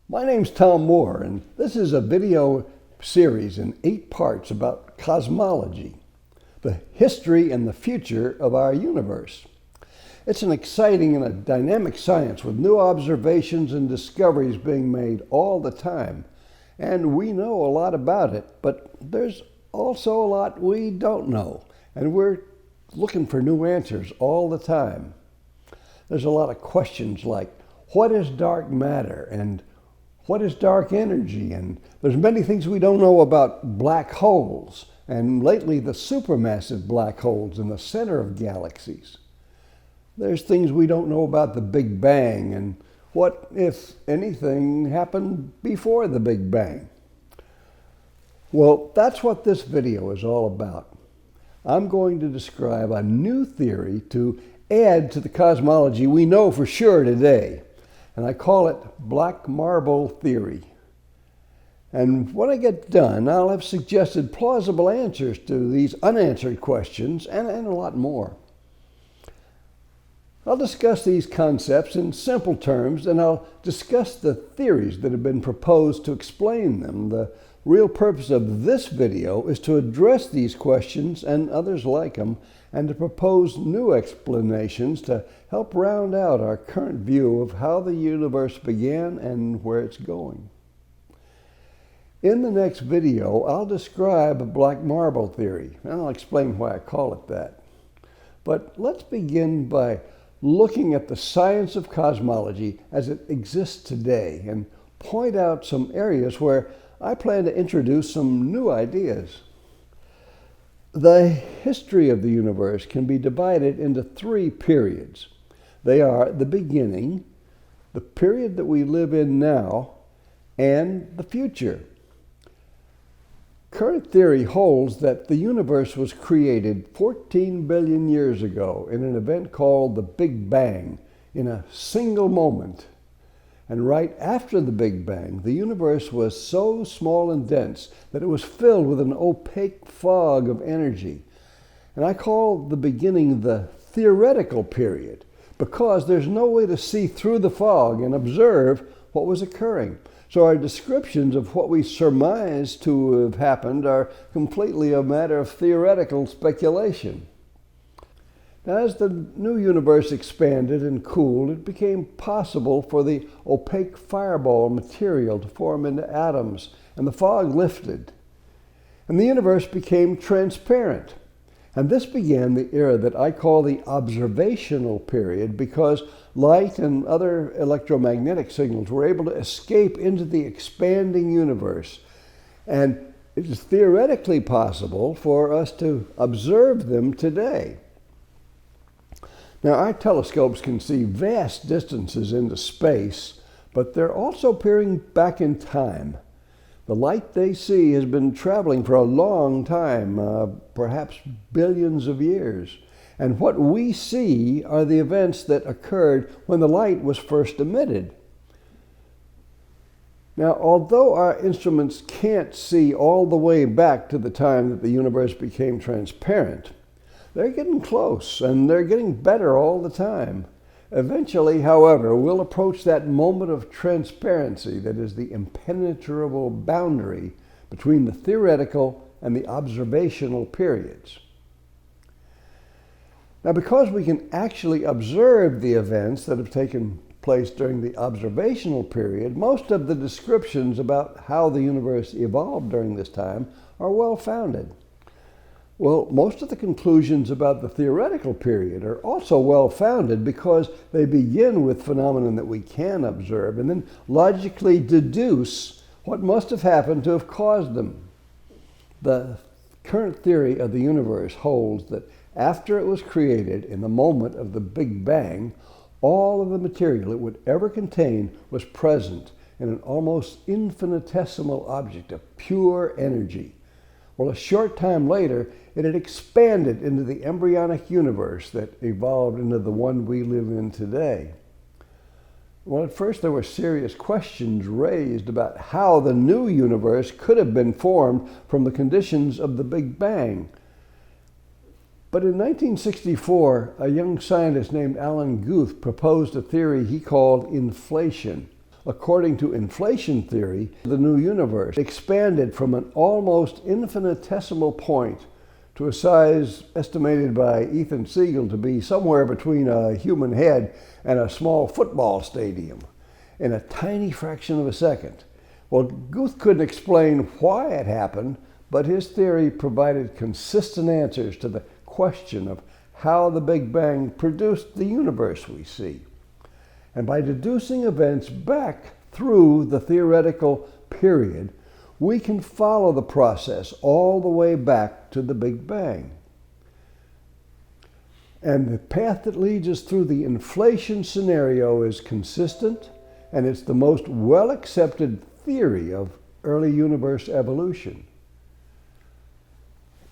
My name's Tom Moore, and this is a video series in 8 parts about cosmology, the history and the future of our universe. It's an exciting and a dynamic science with new observations and discoveries being made all the time. And we know a lot about it, but there's also a lot we don't know, and we're looking for new answers all the time. There's a lot of questions like, what is dark matter, and what is dark energy? And there's many things we don't know about black holes, and lately the supermassive black holes in the center of galaxies. There's things we don't know about the Big Bang, and what, if anything, happened before the Big Bang. Well, that's what this video is all about. I'm going to describe a new theory to add to the cosmology we know for sure today. And I call it black marble theory. And when I get done, I'll have suggested plausible answers to these unanswered questions and a lot more. I'll discuss these concepts in simple terms, and I'll discuss the theories that have been proposed to explain them. The real purpose of this video is to address these questions and others like them, and to propose new explanations to help round out our current view of how the universe began and where it's going. In the next video, I'll describe black marble theory, and I'll explain why I call it that. But let's begin by looking at the science of cosmology as it exists today and point out some areas where I plan to introduce some new ideas. The history of the universe can be divided into 3 periods. They are the beginning, the period that we live in now, and the future. Current theory holds that the universe was created 14 billion years ago in an event called the Big Bang in a single moment. And right after the Big Bang, the universe was so small and dense that it was filled with an opaque fog of energy. And I call the beginning the theoretical period because there's no way to see through the fog and observe what was occurring. So our descriptions of what we surmise to have happened are completely a matter of theoretical speculation. As the new universe expanded and cooled, it became possible for the opaque fireball material to form into atoms, and the fog lifted. And the universe became transparent. And this began the era that I call the observational period because light and other electromagnetic signals were able to escape into the expanding universe. And it is theoretically possible for us to observe them today. Now, our telescopes can see vast distances into space, but they're also peering back in time. The light they see has been traveling for a long time, perhaps billions of years. And what we see are the events that occurred when the light was first emitted. Now, although our instruments can't see all the way back to the time that the universe became transparent, they're getting close, and they're getting better all the time. Eventually, however, we'll approach that moment of transparency that is the impenetrable boundary between the theoretical and the observational periods. Now, because we can actually observe the events that have taken place during the observational period, most of the descriptions about how the universe evolved during this time are well-founded. Well, most of the conclusions about the theoretical period are also well-founded because they begin with phenomena that we can observe and then logically deduce what must have happened to have caused them. The current theory of the universe holds that after it was created in the moment of the Big Bang, all of the material it would ever contain was present in an almost infinitesimal object of pure energy. Well, a short time later, it had expanded into the embryonic universe that evolved into the one we live in today. Well, at first there were serious questions raised about how the new universe could have been formed from the conditions of the Big Bang. But in 1964, a young scientist named Alan Guth proposed a theory he called inflation. according to inflation theory, the new universe expanded from an almost infinitesimal point to a size estimated by Ethan Siegel to be somewhere between a human head and a small football stadium in a tiny fraction of a second. Well, Guth couldn't explain why it happened, but his theory provided consistent answers to the question of how the Big Bang produced the universe we see. And by deducing events back through the theoretical period, we can follow the process all the way back to the Big Bang. And the path that leads us through the inflation scenario is consistent, and it's the most well-accepted theory of early universe evolution.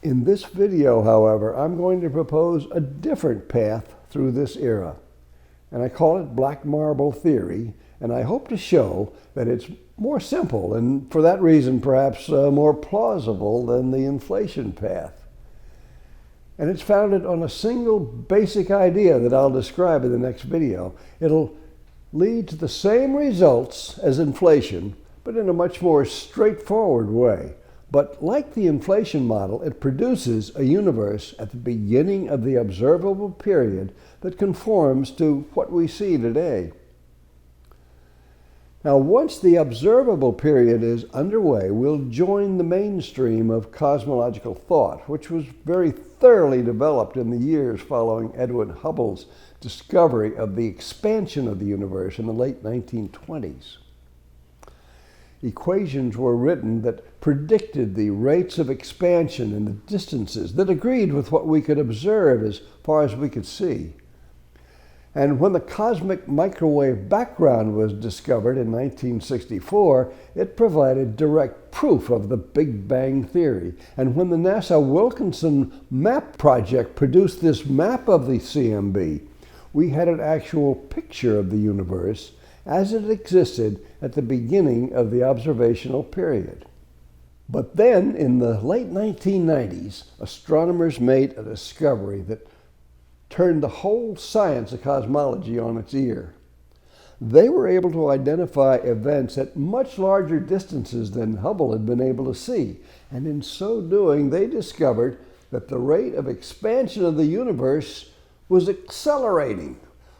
In this video, however, I'm going to propose a different path through this era, and I call it black marble theory, and I hope to show that it's more simple and for that reason perhaps more plausible than the inflation path. And it's founded on a single basic idea that I'll describe in the next video. It'll lead to the same results as inflation, but in a much more straightforward way. But like the inflation model, it produces a universe at the beginning of the observable period that conforms to what we see today. Now, once the observable period is underway, we'll join the mainstream of cosmological thought, which was very thoroughly developed in the years following Edwin Hubble's discovery of the expansion of the universe in the late 1920s. Equations were written that predicted the rates of expansion and the distances that agreed with what we could observe as far as we could see. And when the cosmic microwave background was discovered in 1964, it provided direct proof of the Big Bang theory. And when the NASA Wilkinson Map Project produced this map of the CMB, we had an actual picture of the universe as it existed at the beginning of the observational period. But then, in the late 1990s, astronomers made a discovery that turned the whole science of cosmology on its ear. They were able to identify events at much larger distances than Hubble had been able to see, and in so doing, they discovered that the rate of expansion of the universe was accelerating.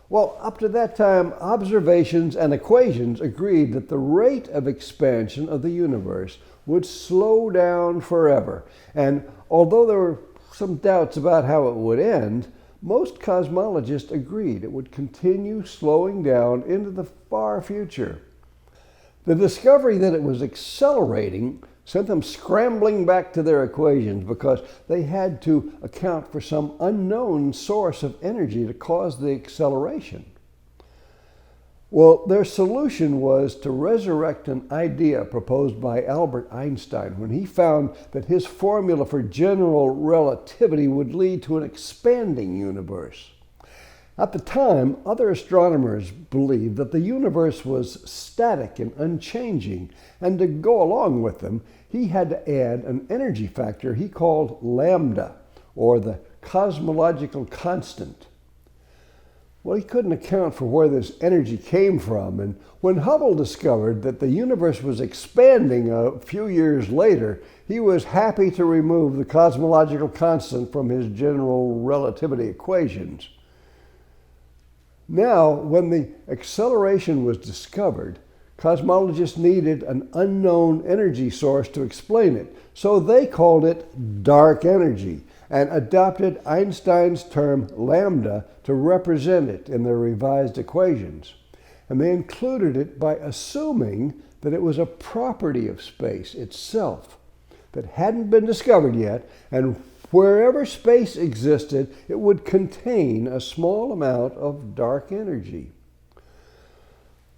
Well, up to that time, observations and equations agreed that the rate of expansion of the universe would slow down forever. And although there were some doubts about how it would end, most cosmologists agreed it would continue slowing down into the far future. The discovery that it was accelerating sent them scrambling back to their equations because they had to account for some unknown source of energy to cause the acceleration. Well, their solution was to resurrect an idea proposed by Albert Einstein when he found that his formula for general relativity would lead to an expanding universe. At the time, other astronomers believed that the universe was static and unchanging, and to go along with them, he had to add an energy factor he called lambda, or the cosmological constant. Well, he couldn't account for where this energy came from, and when Hubble discovered that the universe was expanding a few years later, he was happy to remove the cosmological constant from his general relativity equations. Now, when the acceleration was discovered, cosmologists needed an unknown energy source to explain it, so they called it dark energy and adopted Einstein's term lambda to represent it in their revised equations. And they included it by assuming that it was a property of space itself that hadn't been discovered yet, and wherever space existed, it would contain a small amount of dark energy.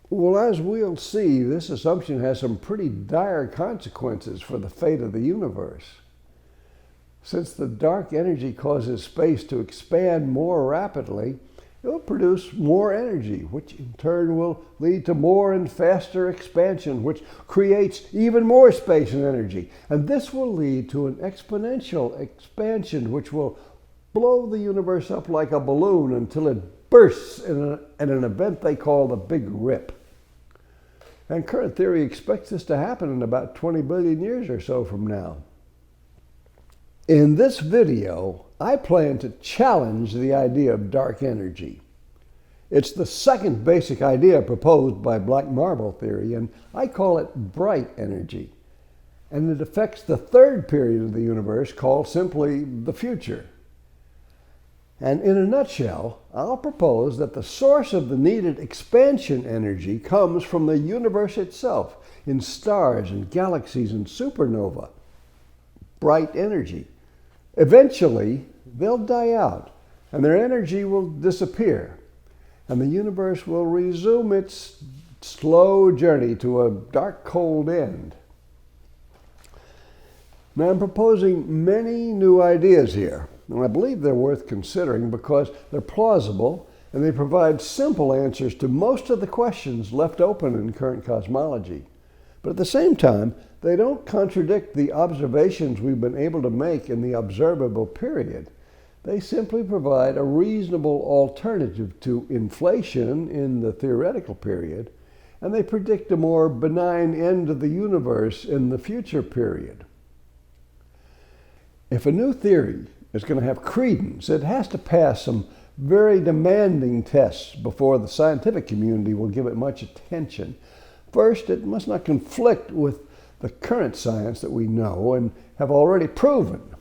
Well, as we'll see, this assumption has some pretty dire consequences for the fate of the universe. Since the dark energy causes space to expand more rapidly, it will produce more energy, which in turn will lead to more and faster expansion, which creates even more space and energy. And this will lead to an exponential expansion, which will blow the universe up like a balloon until it bursts in an event they call the Big Rip. And current theory expects this to happen in about 20 billion years or so from now. In this video, I plan to challenge the idea of dark energy. It's the second basic idea proposed by black marble theory, and I call it bright energy. And it affects the third period of the universe, called simply the future. And in a nutshell, I'll propose that the source of the needed expansion energy comes from the universe itself, in stars and galaxies and supernova. Bright energy. Eventually, they'll die out, and their energy will disappear, and the universe will resume its slow journey to a dark, cold end. Now, I'm proposing many new ideas here, and I believe they're worth considering because they're plausible and they provide simple answers to most of the questions left open in current cosmology. But at the same time, they don't contradict the observations we've been able to make in the observable period. They simply provide a reasonable alternative to inflation in the theoretical period, and they predict a more benign end of the universe in the future period. If a new theory is going to have credence, it has to pass some very demanding tests before the scientific community will give it much attention. First, it must not conflict with the current science that we know and have already proven.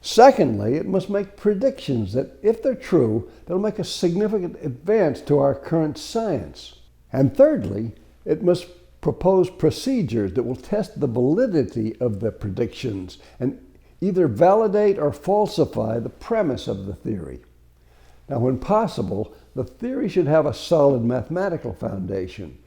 Secondly, it must make predictions that, if they're true, they'll make a significant advance to our current science. And thirdly, it must propose procedures that will test the validity of the predictions and either validate or falsify the premise of the theory. Now, when possible, the theory should have a solid mathematical foundation,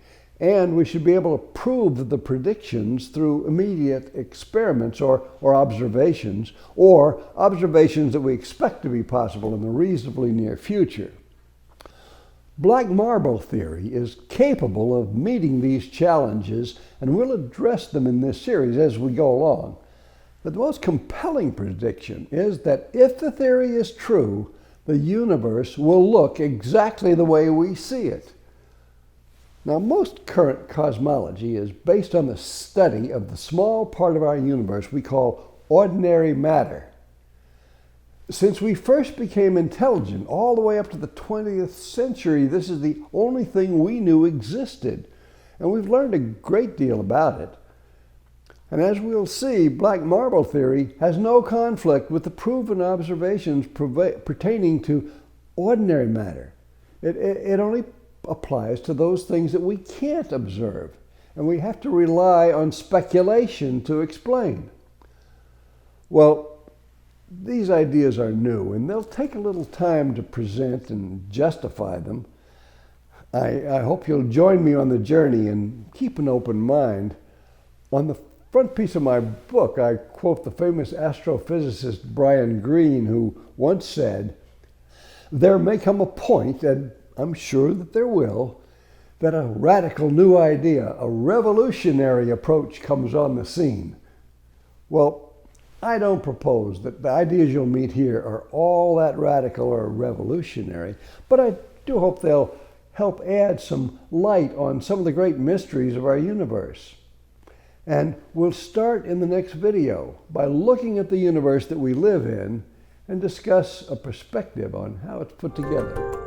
and we should be able to prove the predictions through immediate experiments or observations that we expect to be possible in the reasonably near future. Black marble theory is capable of meeting these challenges, and we'll address them in this series as we go along. But the most compelling prediction is that if the theory is true, the universe will look exactly the way we see it. Now, most current cosmology is based on the study of the small part of our universe we call ordinary matter. Since we first became intelligent all the way up to the 20th century, this is the only thing we knew existed, and we've learned a great deal about it. And as we'll see, black marble theory has no conflict with the proven observations pertaining to ordinary matter. It only applies to those things that we can't observe, and we have to rely on speculation to explain. Well, these ideas are new, and they'll take a little time to present and justify them. I hope you'll join me on the journey and keep an open mind. On the front piece of my book, I quote the famous astrophysicist Brian Greene, who once said, "There may come a point, and I'm sure that there will, that a radical new idea, a revolutionary approach comes on the scene." Well, I don't propose that the ideas you'll meet here are all that radical or revolutionary, but I do hope they'll help add some light on some of the great mysteries of our universe. And we'll start in the next video by looking at the universe that we live in and discuss a perspective on how it's put together.